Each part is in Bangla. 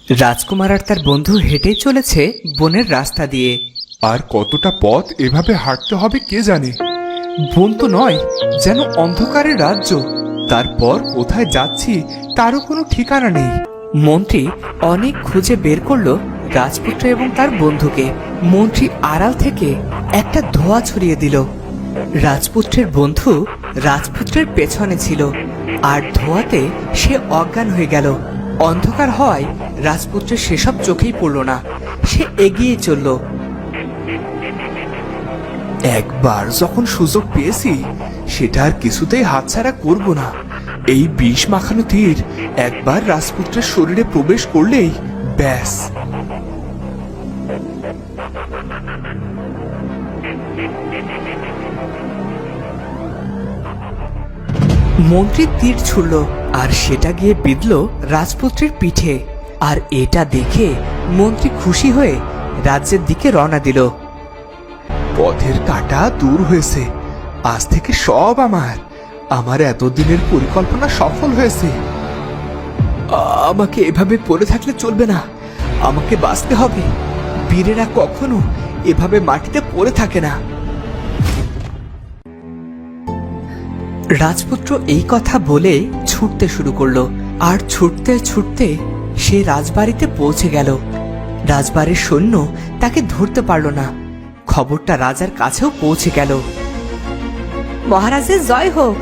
রাজকুমার আর তার বন্ধু হেঁটেই চলেছে বনের রাস্তা দিয়ে। আর কতটা পথ এভাবে হাঁটতে হবে কে জানে। বন তো নয়, যেন অন্ধকারের রাজ্য। তারপর কোথায় যাচ্ছি তারও কোনো ঠিকানা নেই। মন্ত্রী অনেক খুঁজে বের করলো রাজপুত্র এবং তার বন্ধুকে। মন্ত্রী আড়াল থেকে একটা ধোঁয়া ছড়িয়ে দিল। রাজপুত্রের বন্ধু রাজপুত্রের পেছনে ছিল, আর ধোঁয়াতে সে অজ্ঞান হয়ে গেল। অন্ধকার হওয়ায় রাজপুত্রের সেসব চোখেই পড়ল না। সে এগিয়ে চলল। একবার যখন সুযোগ পেয়েছি সেটা আর কিছুতেই হাতছাড়া করব না। এই বিষ মাখানো তীর একবার রাজপুত্রের শরীরে প্রবেশ করলেই ব্যাস। মন্ত্রী তীর ছুড়ল, আর সেটা গিয়ে বিঁধল রাজপুত্রের পিঠে। আর এটা দেখে মন্ত্রী খুশি হয়ে রাজ্যের দিকে রওনা দিল। পথের কাঁটা দূর হয়েছে, আজ থেকে সব আমার। আমার এতদিনের পরিকল্পনা সফল হয়েছে। আমাকে এভাবে পড়ে থাকলে চলবে না, আমাকে বাঁচতে হবে। বীরেরা কখনো এভাবে মাটিতে পড়ে থাকে না। রাজপুত্র এই কথা বলে ছুটতে শুরু করলো, আর ছুটতে ছুটতে সে রাজবাড়িতে পৌঁছে গেল। রাজবাড়ির সৈন্য তাকে ধরতে পারল না। খবরটা রাজার কাছেও পৌঁছে গেল। মহারাজের জয় হোক।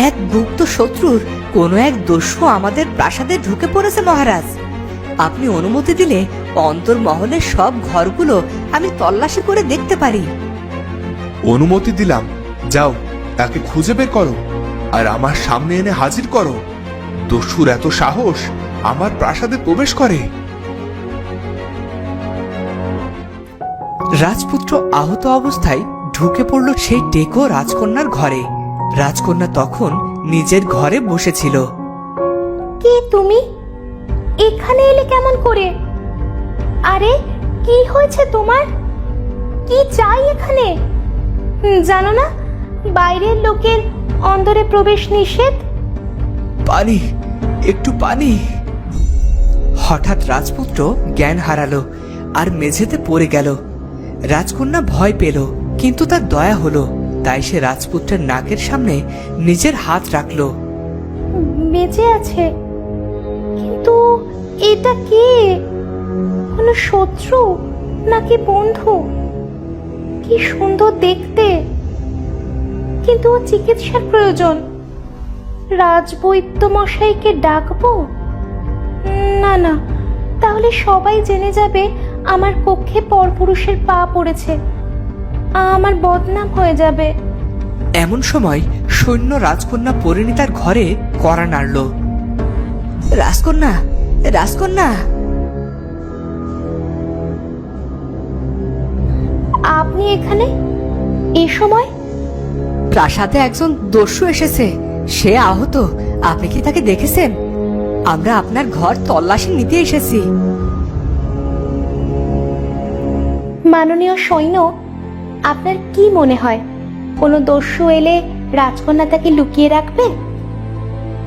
এক গুপ্ত শত্রুর কোনো এক দস্যু আমাদের প্রাসাদে ঢুকে পড়েছে মহারাজ। আপনি অনুমতি দিলে অন্তর্মহলের সব ঘরগুলো আমি তল্লাশি করে দেখতে পারি। অনুমতি দিলাম, যাও তাকে খুঁজে বের করো আর আমার সামনে এনে হাজির করো। দস্যুর এত সাহস আমার প্রাসাদে প্রবেশ করে। রাজপুত্র আহত অবস্থায় ঢুকে পড়ল সেই টেকো রাজকন্যার ঘরে। রাজকন্যা তখন নিজের ঘরে বসেছিল। কে তুমি? এখানে এলে কেমন করে? আরে কি হয়েছে তোমার? কি চাই এখানে? জানো না বাইরের লোকের অন্দরে প্রবেশ নিষেধ? পানি, একটু পানি। হঠাৎ রাজপুত্র জ্ঞান হারালো আর মেঝেতে পড়ে গেল। রাজকন্যা ভয় পেল, কিন্তু তার দয়া হলো। তাই সে রাজপুত্রের নাকের সামনে নিজের হাত রাখলো। বেঁচে আছে, কিন্তু এটা কে? কোনো শত্রু নাকি বন্ধু? কি সুন্দর দেখতে, কিন্তু ও চিকিৎসার প্রয়োজন। রাজবৈদ্য মশাইকে ডাকবো? না না, তাহলে সবাই জেনে যাবে আমার কক্ষে পরপুরুষের পা পড়েছে। আমার বদনাম হয়ে যাবে। এমন সময় সৈন্য রাজকন্যা পরিণীতার ঘরে কড়া নাড়ল। রাজকন্যা, রাজকন্যা! আপনি এখানে এই সময়? প্রাসাদে একজন দস্যু এসেছে, সে আহত। আপনি কি তাকে দেখেছেন? আমরা আপনার ঘর তল্লাশি নিতে এসেছি। মাননীয় সৈন্য, আপনার কি মনে হয় কোনো দস্যু এলে রাজকন্যা তাকে লুকিয়ে রাখবে?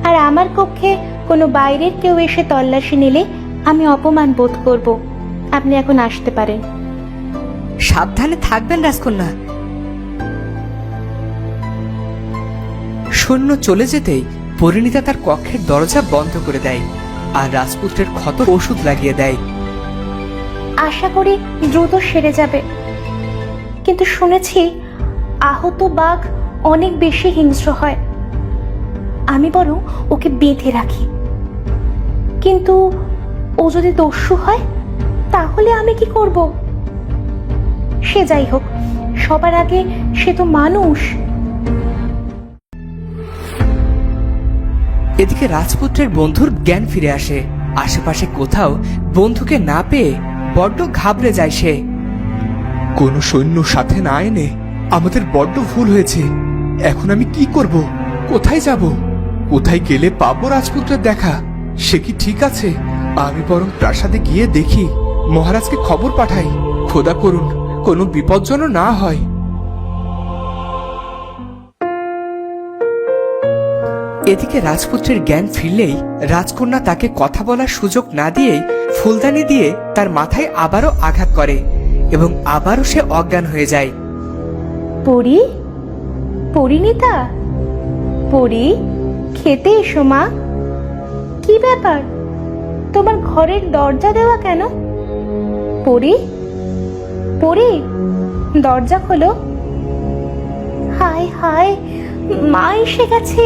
আর আমার কক্ষে কোনো বাইরের কেউ এসে তল্লাশি নিলে আমি অপমান বোধ করব। আপনি এখন আসতে পারেন। সাবধানে থাকবেন রাজকন্যা। সৈন্য চলে যেতেই পরিণীতা তার কক্ষের দরজা বন্ধ করে দেয় আর রাজপুত্রের ক্ষত ওষুধ লাগিয়ে দেয়। আশা করি দ্রুত সেরে যাবে, কিন্তু শুনেছি আহত বাঘ অনেক বেশি হিংস্র হয়। আমি বরং ওকে বেঁধে রাখি। কিন্তু ও যদি দস্যু হয় তাহলে আমি কি করব? সে যাই হোক, সবার আগে সে তো মানুষ। এদিকে রাজপুত্রের বন্ধুর জ্ঞান ফিরে আসে। আশেপাশে কোথাও বন্ধুকে না পেয়ে বড্ড ঘাবড়ে যায় সে। কোনো সৈন্য সাথে না এনে আমাদের বড্ড ভুল হয়েছে। এখন আমি কি করব? কোথায় যাব? কোথায় গেলে পাবো রাজপুত্রের দেখা? সে কি ঠিক আছে? আমি বরং প্রাসাদে গিয়ে দেখি, মহারাজকে খবর পাঠাই। খোদা করুন কোনো বিপদ যেন না হয়। এদিকে রাজপুত্রের জ্ঞান ফিরলেই রাজকন্যা তাকে কথা বলার সুযোগ না দিয়েই ফুলদানি দিয়ে তার মাথায় আবারও আঘাত করে এবং আবারও সে অজ্ঞান হয়ে যায়। পরি, পরিণীতা, পরি, খেতে এসো মা। কি ব্যাপার, তোমার ঘরের দরজা দেওয়া কেন? পরি, পরি, দরজা খোলো। হায় হায়, মা এসে গেছে।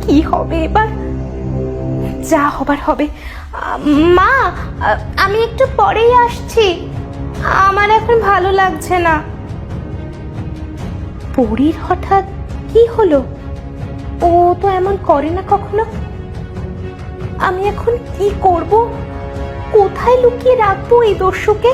কি হবে এবার? যা হবার হবে। মা, আমি একটু পরেই আসছি, আমার এখন ভালো লাগছে না। পরীর হঠাৎ কি হলো? ও তো এমন করে না কখনো। আমি এখন কি করব? কোথায় লুকিয়ে রাখবো এই দস্যুকে?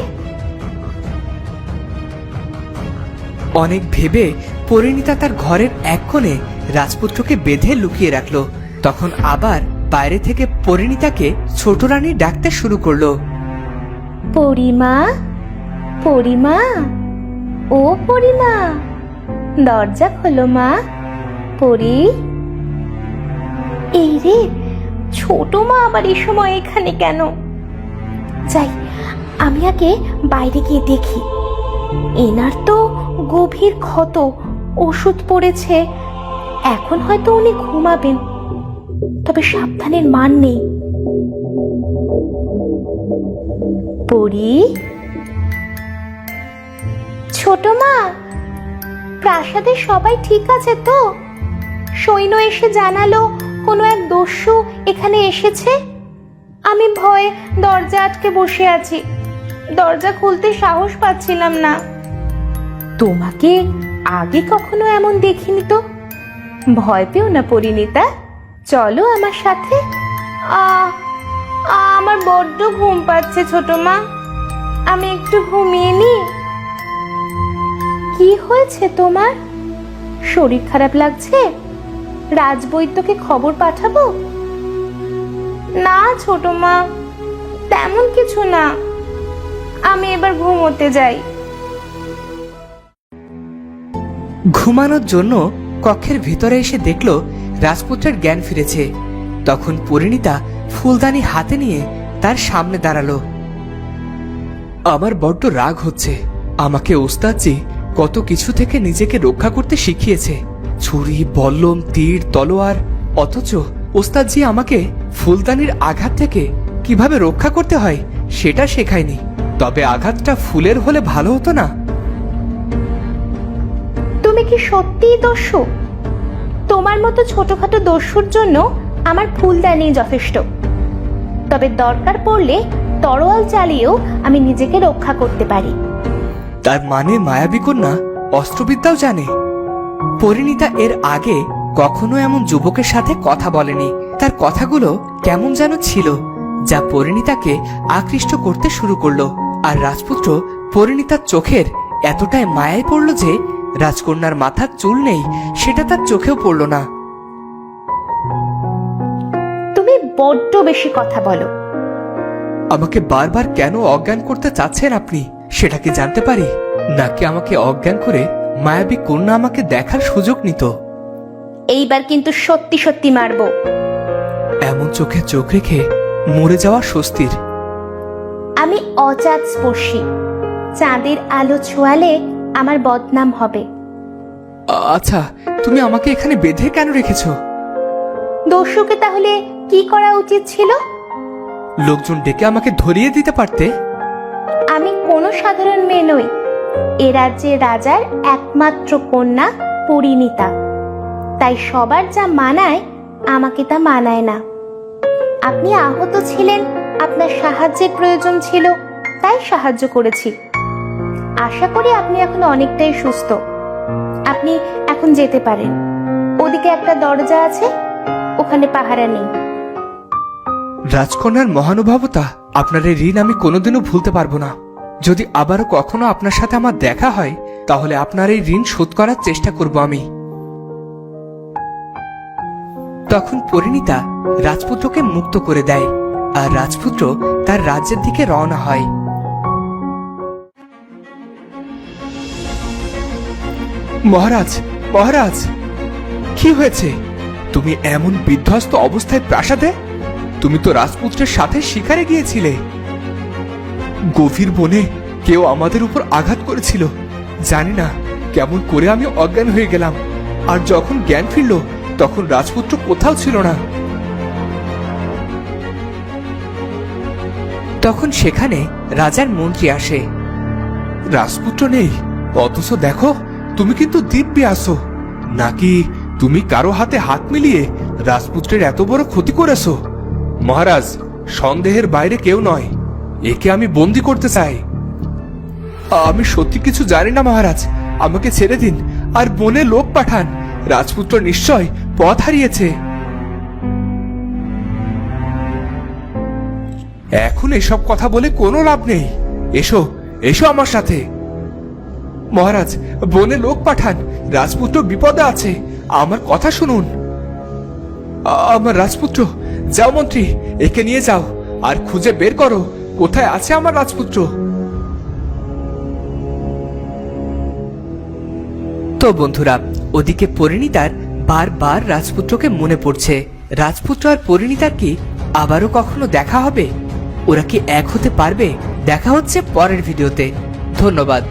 অনেক ভেবে পরিণীতা তার ঘরের এক কোণে রাজপুত্রকে বেঁধে লুকিয়ে রাখলো। তখন আবার বাইরে থেকে পরিণীতাকে ছোট রানী ডাকতে শুরু করলো। পরিমা, পরিমা, ও পরিমা, দরজা খোলো মা। পরি, এই রে, ছোট মা আবার এই সময় এখানে কেন? যাই, আমি আগে বাইরে গিয়ে দেখি। এনার তো গভীর ক্ষত, ওষুধ পড়েছে, এখন হয়তো উনি ঘুমাবেন, তবে সাবধানের মান নেই। পরি, ছোট মা, প্রাসাদে সবাই ঠিক আছে তো? সৈন্য এসে জানালো কোনো এক দস্যু এখানে এসেছে। আমি ভয়ে দরজা আটকে বসে আছি, দরজা খুলতে সাহস পাচ্ছিলাম না। তোমাকে আগে কখনো এমন দেখিনি তো। ভয় পেও না পরিণীতা, চলো আমার সাথে। আমার বড্ড ঘুম পাচ্ছে ছোট মা, আমি একটু ঘুমিয়ে নি। কি হয়েছে তোমার? শরীর খারাপ লাগছে? রাজবৈদ্যকে খবর পাঠাবো? না ছোট মা, তেমন কিছু না, আমি এবার ঘুমোতে যাই। ঘুমানোর জন্য কক্ষের ভিতরে এসে দেখলো রাজপুত্রের জ্ঞান ফিরেছে। তখন পরিণীতা ফুলদানি হাতে নিয়ে তার সামনে দাঁড়ালো। আমার বড্ড রাগ হচ্ছে। আমাকে ওস্তাদজি কত কিছু থেকে নিজেকে রক্ষা করতে শিখিয়েছে, ছুরি, বল্লম, তীর, তলোয়ার। অথচ ওস্তাদজি আমাকে ফুলদানির আঘাত থেকে কিভাবে রক্ষা করতে হয় সেটা শেখায়নি। তবে আঘাতটা ফুলের হলে ভালো হতো না? তুমি কি সত্যিই দস্যু? তোমার মতো ছোটখাটো দস্যুর জন্য আমার ফুলদানি যথেষ্ট। তবে দরকার পড়লে তরোয়াল চালিয়েও আমি নিজেকে রক্ষা করতে পারি। তার মানে মায়াবী কন্যা অস্ত্রবিদ্যাও জানে? পরিণীতা এর আগে কখনো এমন যুবকের সাথে কথা বলেনি। তার কথাগুলো কেমন যেন ছিল, যা পরিণীতাকে আকৃষ্ট করতে শুরু করলো। আর রাজপুত্র পরিণীতার চোখের এতটাই মায়ায় পড়ল যে রাজকন্যার মাথার চুল নেই সেটা তার চোখেও পড়ল না। তুমি বড্ড বেশি কথা বলো। আমাকে বারবার কেন অজ্ঞান করতে চাচ্ছেন আপনি, সেটা কি জানতে পারি? নাকি আমাকে অজ্ঞান করে মায়াবী কন্যা আমাকে দেখার সুযোগ নিত? এইবার কিন্তু সত্যি সত্যি মারবো। এমন চোখে চোখ রেখে মরে যাওয়া স্বস্তির। আমি অজাত স্পর্শী, চাঁদের আলো ছোঁয়ালে আমার বদনাম হবে। আচ্ছা, তুমি আমাকে এখানে বেঁধে কেন রেখেছো? দস্যুকে তাহলে কি করা উচিত ছিল? লোকজন ডেকে আমাকে ধরিয়ে দিতে পারতে। আমি কোনো সাধারণ মেয়ে নই, এ রাজ্যের রাজার একমাত্র কন্যা পরিণীতা। তাই সবার যা মানায় আমাকে তা মানায় না। আপনি আহত ছিলেন, আপনার সাহায্যের প্রয়োজন ছিল, তাই সাহায্য করেছি। আশা করি আপনি এখন অনেকটাই সুস্থ। আপনি এখন যেতে পারেন। ওদিকে একটা দরজা আছে, ওখানে পাহারা নেই। রাজকন্যার মহানুভবতা, আপনার এই ঋণ আমি কোনোদিনও ভুলতে পারবো না। যদি আবারও কখনো আপনার সাথে আমার দেখা হয় তাহলে আপনার এই ঋণ শোধ করার চেষ্টা করব আমি। তখন পরিণীতা রাজপুত্রকে মুক্ত করে দেয় আর রাজপুত্র তার রাজ্যের দিকে রওনা হয়। মহারাজ, মহারাজ, কি হয়েছে? তুমি এমন বিধ্বস্ত অবস্থায় প্রাসাদে? তুমি তো রাজপুত্রের সাথে শিকারে গিয়েছিলে। গভীর বনে কেউ আমাদের উপর আঘাত করেছিল, জানি না কেমন করে আমি অজ্ঞান হয়ে গেলাম। আর যখন জ্ঞান ফিরল তখন রাজপুত্র কোথাও ছিল না। তখন সেখানে রাজার মন্ত্রী আসে। রাজপুত্র নেই, অথচ দেখো তুমি কিন্তু দিব্যে আসো। নাকি তুমি কারো হাতে হাত মিলিয়ে রাজপুত্রের এত বড় ক্ষতি করেছো? মহারাজ, সন্দেহের বাইরে কেউ নয়, একে আমি বন্দি করতে চাই। আমি সত্যি কিছু জানি না মহারাজ, আমাকে ছেড়ে দিন আর বনে লোক পাঠান। রাজপুত্র নিশ্চয় পথ হারিয়েছে। এখন এসব কথা বলে কোনো লাভ নেই। এসো এসো আমার সাথে। মহারাজ, বনে লোক পাঠান, রাজপুত্র বিপদে আছে, আমার কথা শুনুন। আমার রাজপুত্র, যাও মন্ত্রী, একে নিয়ে যাও আর খুঁজে বের করো কোথায় আছে আমার রাজপুত্র। তো বন্ধুরা, ওদিকে পরিণীতার বারবার রাজপুত্রকে মনে পড়ছে। রাজপুত্র আর পরিণীতার কি আবারও কখনো দেখা হবে? ওরা কি এক হতে পারবে? দেখা হচ্ছে পরের ভিডিওতে। ধন্যবাদ।